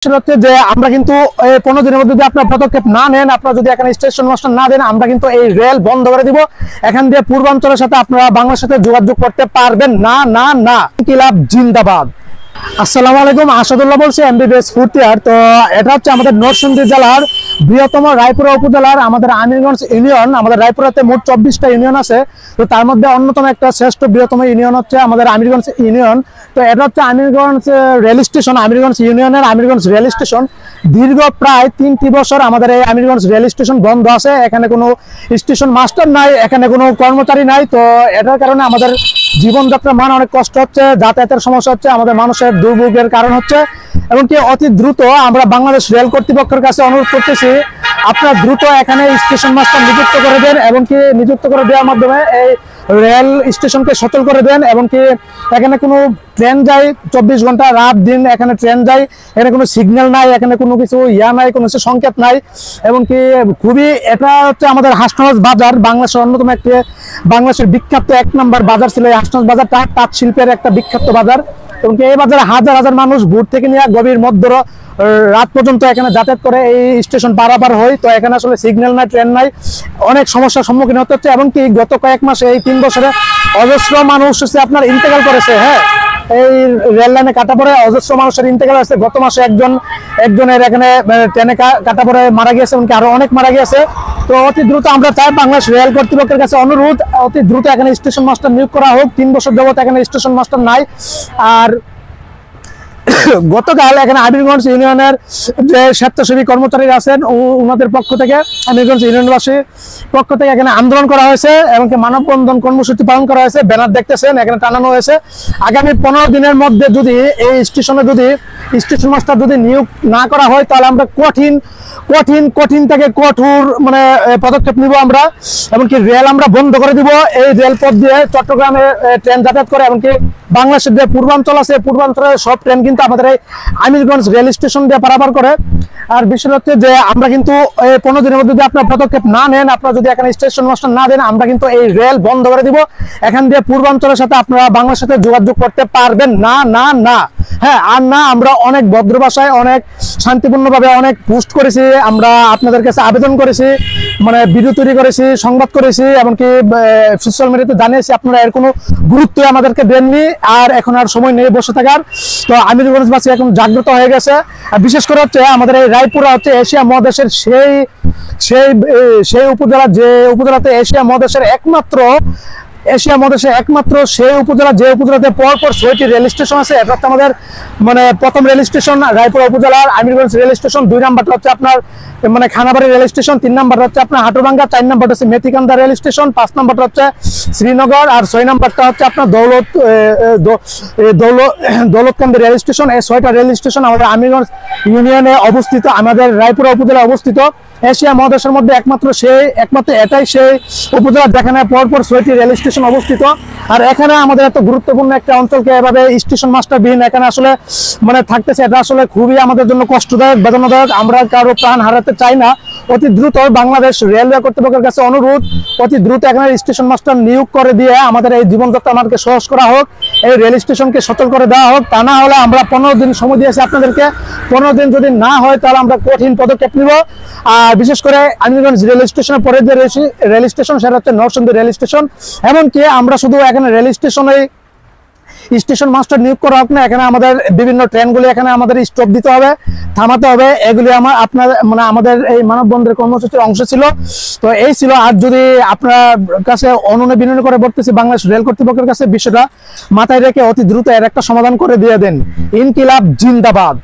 হচ্ছে যে আমরা কিন্তু 15 দিনের মধ্যে যদি আপনার পদক্ষেপ না নেন, আপনারা যদি এখানে স্টেশন মাস্টার না দেন, আমরা কিন্তু এই রেল বন্ধ করে দিব। এখান দিয়ে পূর্বাঞ্চলের সাথে আপনারা বাংলার সাথে যোগাযোগ করতে পারবেন না। না না ইনকিলাব জিন্দাবাদ। আসসালামু আলাইকুম, আসাদুল্লাহ বলছি, এমবিবিএস ফোর্থ ইয়ার। তো এটা হচ্ছে আমাদের নরসিংদী জেলার বৃহত্তম রায়পুরা উপজেলার আমাদের আমিরগঞ্জ ইউনিয়ন। আমাদের রায়পুরাতে মোট 24টা ইউনিয়ন আছে। তো তার মধ্যে অন্যতম একটা শ্রেষ্ঠ বৃহত্তম ইউনিয়ন হচ্ছে আমাদের আমিরগঞ্জ ইউনিয়ন। তো এটা হচ্ছে আমিরগঞ্জ রেল স্টেশন, আমিরগঞ্জ ইউনিয়নের আমিরগঞ্জ রেল স্টেশন। দীর্ঘ প্রায় 3টি বছর আমাদের এই আমিরগঞ্জ রেল স্টেশন বন্ধ আছে। এখানে কোনো স্টেশন মাস্টার নাই, এখানে কোনো কর্মচারী নাই। তো এটার কারণে আমাদের জীবনযাত্রার মান অনেক কষ্ট হচ্ছে, যাতায়াতের সমস্যা হচ্ছে, আমাদের মানুষের দুর্ভোগের কারণ হচ্ছে। এমনকি অতি দ্রুত আমরা বাংলাদেশ রেল কর্তৃপক্ষের কাছে অনুরোধ করতেছি, আপনারা দ্রুত এখানে স্টেশন মাস্টার নিযুক্ত করে দেন, এবং কি নিযুক্ত করে দেওয়ার মাধ্যমে এই রেল স্টেশনকে সচল করে দেন। এবং কি এখানে কোনো ট্রেন যায় 24 ঘন্টা রাত দিন, এখানে ট্রেন যায়, এখানে কোনো সিগন্যাল নাই, এখানে কোনো কিছু নাই, কোনো কিছু সংকেত নাই। এবং কি খুবই এটা হচ্ছে আমাদের হাসনাবাদ বাজার, বাংলাদেশের অন্যতম একটি বাংলাদেশের বিখ্যাত 1 নম্বর বাজার ছিল এই হাসনাবাদ বাজারটা, তাঁত শিল্পের একটা বিখ্যাত বাজার। এবং এই বাজারে হাজার হাজার মানুষ ভোর থেকে নিয়ে গভীর মধ্য রাত পর্যন্ত এখানে যাতায়াত করে এই স্টেশন পারাপার হয়। তো এখানে আসলে সিগন্যাল নাই, ট্রেন নাই, অনেক সমস্যার সম্মুখীন হতে হচ্ছে। এবং কি গত কয়েক মাসে এই 3 বছরে অজস্র মানুষ হচ্ছে আপনার ইন্তেকাল করেছে। হ্যাঁ, এই রেল লাইনে কাটা পড়ে অজস্র মানুষের ইন্তেকাল আছে। গত মাসে একজনের এখানে ট্রেনে কাটা পড়ে মারা গিয়েছে, এমনকি আরো অনেক মারা গিয়েছে। তো অতি দ্রুত আমরা চাই বাংলাদেশ রেল কর্তৃপক্ষের কাছে অনুরোধ, অতি দ্রুত এখানে স্টেশন মাস্টার নিয়োগ করা হোক। 3 বছর যাবত এখানে স্টেশন মাস্টার নাই। আর গতকাল এখানে আমিরগঞ্জ ইউনিয়নের যে স্বেচ্ছাসেবী কর্মচারীরা আছেন, ওনাদের পক্ষ থেকে, আমিরগঞ্জ ইউনিয়নবাসীর পক্ষ থেকে এখানে আন্দোলন করা হয়েছে, এমনকি মানববন্ধন কর্মসূচি পালন করা হয়েছে। ব্যানার দেখতেছেন এখানে টানানো হয়েছে। আগামী 15 দিনের মধ্যে যদি এই স্টেশনে যদি স্টেশন মাস্টার যদি নিয়োগ না করা হয়, তাহলে আমরা কঠিন থেকে কঠোর মানে পদক্ষেপ নিব আমরা। এমনকি রেল আমরা বন্ধ করে দিব। এই রেলপথ দিয়ে চট্টগ্রামে ট্রেন যাতায়াত করে, এমনকি বাংলাদেশের যে পূর্বাঞ্চল আছে, পূর্বাঞ্চলের সব ট্রেন কিন্তু আমাদের এই আমিরগঞ্জ রেল স্টেশন দিয়ে পারাপার করে। আর বিষয় হচ্ছে যে আমরা কিন্তু 15 দিনের মধ্যে যদি আপনার পদক্ষেপ না নেন, আপনারা যদি এখানে স্টেশন মাস্টার না দেন, আমরা কিন্তু এই রেল বন্ধ করে দিব। এখান দিয়ে পূর্বাঞ্চলের সাথে আপনারা বাংলার সাথে যোগাযোগ করতে পারবেন না। না না হ্যাঁ, আর না, আমরা অনেক ভদ্র ভাষায়, অনেক শান্তিপূর্ণভাবে অনেক পোস্ট করেছি, আমরা আপনাদের কাছে আবেদন করেছি, মানে ভিডিও তৈরি করেছি, সংবাদ করেছি, এমনকি সোশ্যাল মিডিয়াতে জানিয়েছি। আপনারা এর কোনো গুরুত্বই আমাদেরকে দেননি। আর এখন আর সময় নেই বসে থাকার। তো আমিরগঞ্জবাসী এখন জাগ্রত হয়ে গেছে। আর বিশেষ করে হচ্ছে আমাদের এই রায়পুরা হচ্ছে এশিয়া মহাদেশের সেই উপজেলা, যে উপজেলাতে এশিয়া মহাদেশের একমাত্র সেই উপজেলা, যে উপজেলাতে পরপর 6টি রেল স্টেশন আছে। এটা হচ্ছে আমাদের মানে প্রথম রেল স্টেশন রায়পুরা উপজেলার আমিরগঞ্জ রেল স্টেশন। 2 নাম্বারটা হচ্ছে আপনার মানে খানাবাড়ি রেল স্টেশন, 3 নাম্বারটা হচ্ছে আপনার হাটুরাঙ্গা, 4 নাম্বারটা হচ্ছে মেথিকান্দা রেল স্টেশন, 5 নাম্বারটা হচ্ছে শ্রীনগর, আর 6 নাম্বারটা হচ্ছে আপনার দৌলতকান্দি রেল স্টেশন। এই 6টা রেল স্টেশন আমাদের আমিরগঞ্জ ইউনিয়নে অবস্থিত, আমাদের রায়পুরা উপজেলায় অবস্থিত। এশিয়া মহাদেশের মধ্যে একমাত্র এটাই সেই উপজেলা যেখানে পরপর 6টি রেল স্টেশন অবস্থিত। আর এখানে আমাদের এত গুরুত্বপূর্ণ একটা অঞ্চলকে এভাবে স্টেশন মাস্টারবিহীন এখানে আসলে মানে থাকতেছে, এটা আসলে খুবই আমাদের জন্য কষ্টদায়ক, বেদনাদায়ক। আমরা কারো প্রাণ হারাতে চাই না। অতি দ্রুত বাংলাদেশ রেলওয়ে কর্তৃপক্ষের কাছে অনুরোধ, অতি দ্রুত এখানে স্টেশন মাস্টার নিয়োগ করে দিয়ে আমাদের এই জীবনযাত্রা আমাদেরকে সহজ করা হোক, এই রেল স্টেশনকে সচল করে দেওয়া হোক। তা না হলে আমরা 15 দিন সময় দিয়েছি আপনাদেরকে। 15 দিন যদি না হয়, তাহলে আমরা কঠিন পদক্ষেপ নিব। আর বিশেষ করে আমিরগঞ্জ রেল স্টেশনের পরে যে রেল স্টেশন, সেটা হচ্ছে নরসিংদী রেল স্টেশন। এমনকি আমরা শুধু এখানে রেল স্টেশনে স্টেশন মাস্টার নিয়োগ করা হোক না, এখানে আমাদের বিভিন্ন ট্রেনগুলি এখানে আমাদের স্টপ দিতে হবে, থামাতে হবে। এগুলি আমাদের এই মানববন্ধনের কর্মসূচির অংশ ছিল। তো এই ছিল। আর যদি আপনার কাছে অনুনয় বিনয় করে বলতেছি, বাংলাদেশ রেল কর্তৃপক্ষের কাছে বিষয়টা মাথায় রেখে অতি দ্রুত এর একটা সমাধান করে দিয়ে দেন। ইনকিলাব জিন্দাবাদ।